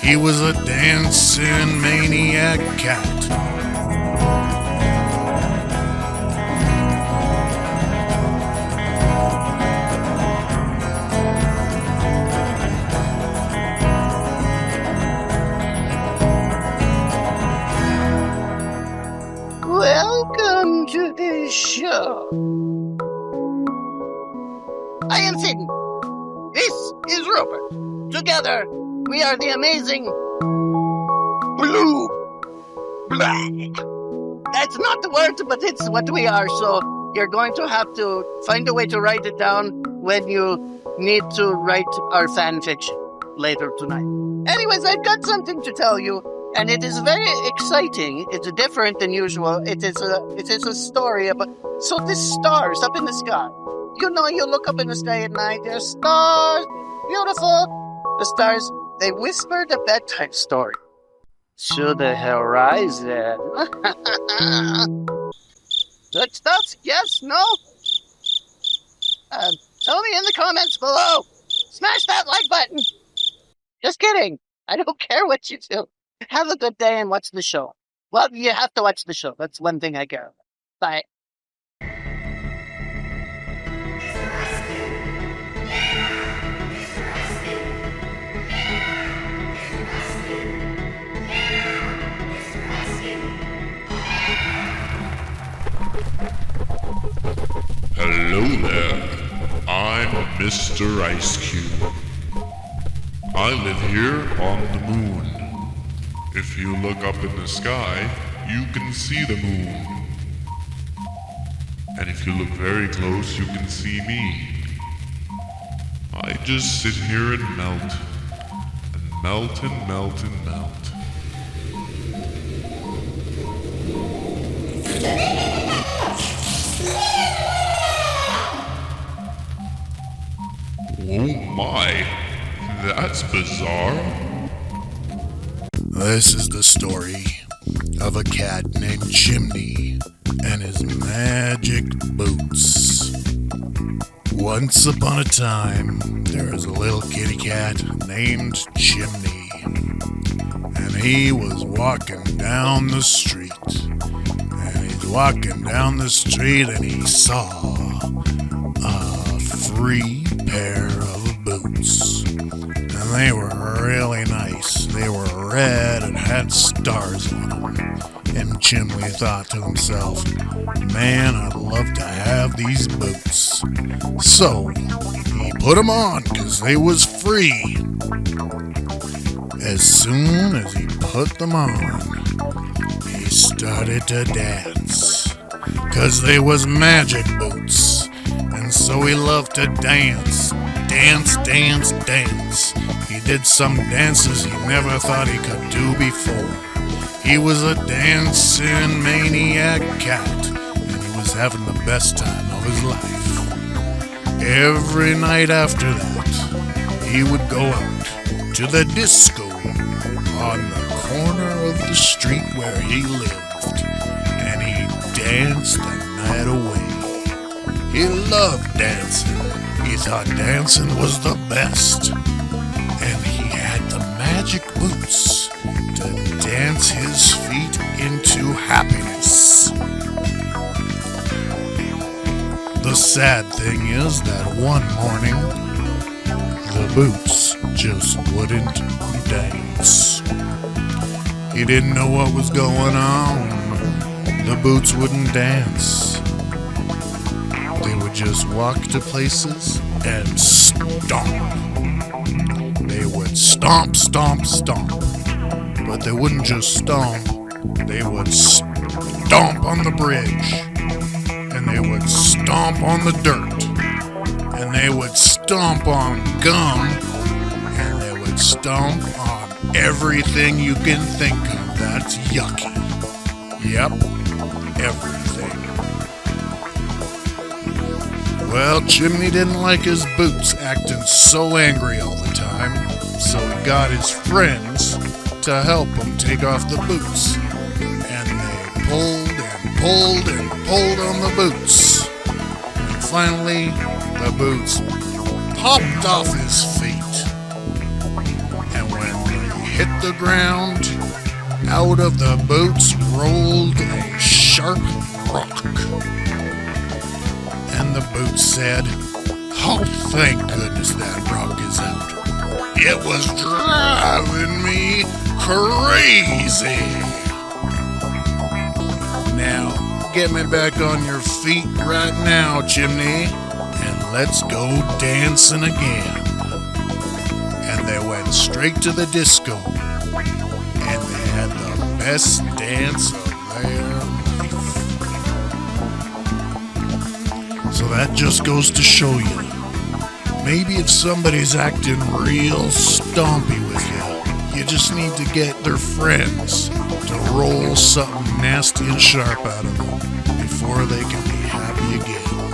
He was a dancing maniac cat. Welcome to the show. I am Satan. This is Rupert. Together, we are the amazing Blue Black. That's not the word, but it's what we are, so you're going to have to find a way to write it down when you need to write our fan fiction later tonight. Anyways, I've got something to tell you, and it is very exciting. It's different than usual. It is a story about... So the stars up in the sky. You know, you look up in the sky at night, there's stars, beautiful. The stars, they whispered a bedtime story to the horizon. Good stuff? Yes? No? Tell me in the comments below. Smash that like button. Just kidding. I don't care what you do. Have a good day and watch the show. Well, you have to watch the show. That's one thing I care about. Bye. Hello there, I'm Mr. Icecube. I live here on the moon. If you look up in the sky, you can see the moon. And if you look very close, you can see me. I just sit here and melt. And melt and melt and melt. Oh my, that's bizarre. This is the story of a cat named Chimney and his magic boots. Once upon a time, there was a little kitty cat named Chimney. And he was walking down the street. And he's walking down the street and he saw a free pair of boots. And they were really nice. They were red and had stars on them. And Chimney thought to himself, man, I'd love to have these boots. So he put them on because they was free. As soon as he put them on, he started to dance because they was magic boots. And so he loved to dance. Dance, dance, dance. He did some dances he never thought he could do before. He was a dancing maniac cat, and he was having the best time of his life. Every night after that, he would go out to the disco on the corner of the street where he lived, and he danced the night away. He loved dancing. He thought dancing was the best. And he had the magic boots to dance his feet into happiness. The sad thing is that one morning, the boots just wouldn't dance. He didn't know what was going on. The boots wouldn't dance. They would just walk to places and stomp. They would stomp, stomp, stomp. But they wouldn't just stomp. They would stomp on the bridge. And they would stomp on the dirt. And they would stomp on gum. And they would stomp on everything you can think of that's yucky. Yep, everything. Well, Chimney didn't like his boots acting so angry all the time, so he got his friends to help him take off the boots. And they pulled and pulled and pulled on the boots. And finally, the boots popped off his feet. And when they hit the ground, out of the boots rolled a sharp rock. And the boots said, "Oh, thank goodness that rock is out. It was driving me crazy." Now, get me back on your feet right now, Chimney, and let's go dancing again. And they went straight to the disco, and they had the best dance of their life. So that just goes to show you, maybe if somebody's acting real stompy with you, you just need to get their friends to roll something nasty and sharp out of them before they can be happy again.